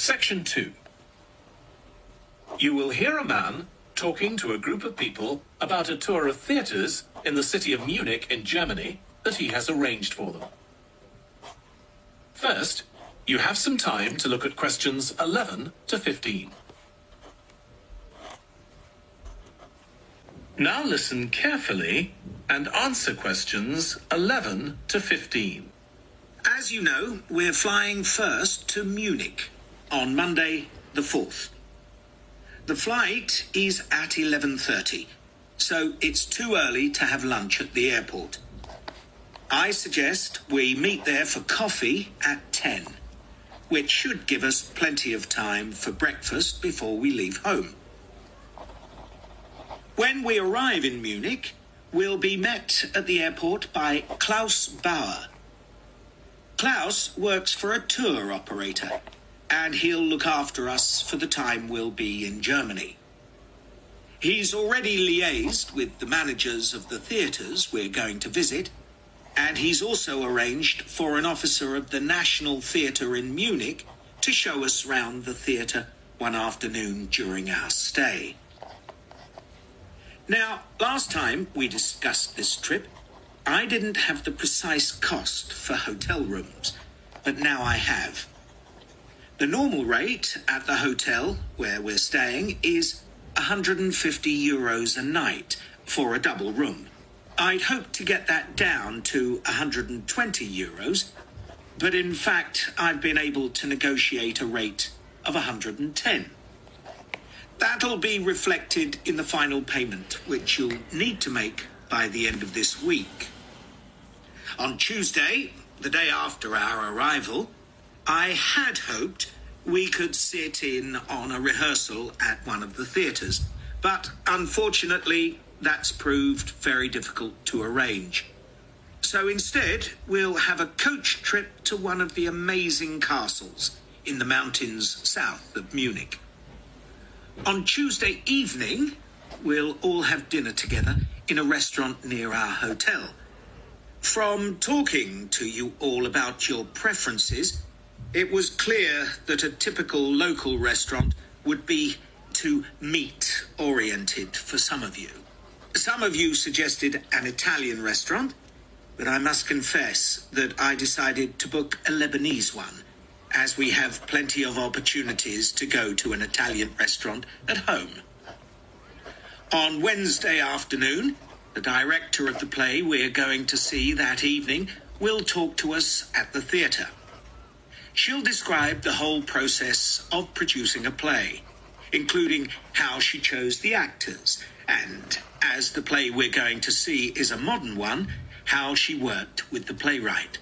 Section 2. You will hear a man talking to a group of people about a tour of theatres in the city of Munich in Germany that he has arranged for them. First, you have some time to look at questions 11 to 15. Now listen carefully and answer questions 11 to 15. As you know, we're flying first to Munich on Monday the 4th. The flight is at 11:30, so it's too early to have lunch at the airport. I suggest we meet there for coffee at 10, which should give us plenty of time for breakfast before we leave home. When we arrive in Munich, we'll be met at the airport by Klaus Bauer. Klaus works for a tour operator, and he'll look after us for the time we'll be in Germany. He's already liaised with the managers of the theatres we're going to visit, and he's also arranged for an officer of the National Theatre in Munich to show us round the theatre one afternoon during our stay. Now, last time we discussed this trip, I didn't have the precise cost for hotel rooms, but now I have. The normal rate at the hotel where we're staying is €150 a night for a double room. I'd hoped to get that down to €120, but in fact I've been able to negotiate a rate of €110. That'll be reflected in the final payment, which you'll need to make by the end of this week. On Tuesday, the day after our arrival, I had hoped we could sit in on a rehearsal at one of the theatres, but unfortunately that's proved very difficult to arrange. So instead, we'll have a coach trip to one of the amazing castles in the mountains south of Munich. On Tuesday evening, we'll all have dinner together in a restaurant near our hotel. From talking to you all about your preferences, it was clear that a typical local restaurant would be too meat-oriented for some of you. Some of you suggested an Italian restaurant, but I must confess that I decided to book a Lebanese one, as we have plenty of opportunities to go to an Italian restaurant at home. On Wednesday afternoon, the director of the play we're going to see that evening will talk to us at the theatre. She'll describe the whole process of producing a play, including how she chose the actors, and, as the play we're going to see is a modern one, how she worked with the playwright.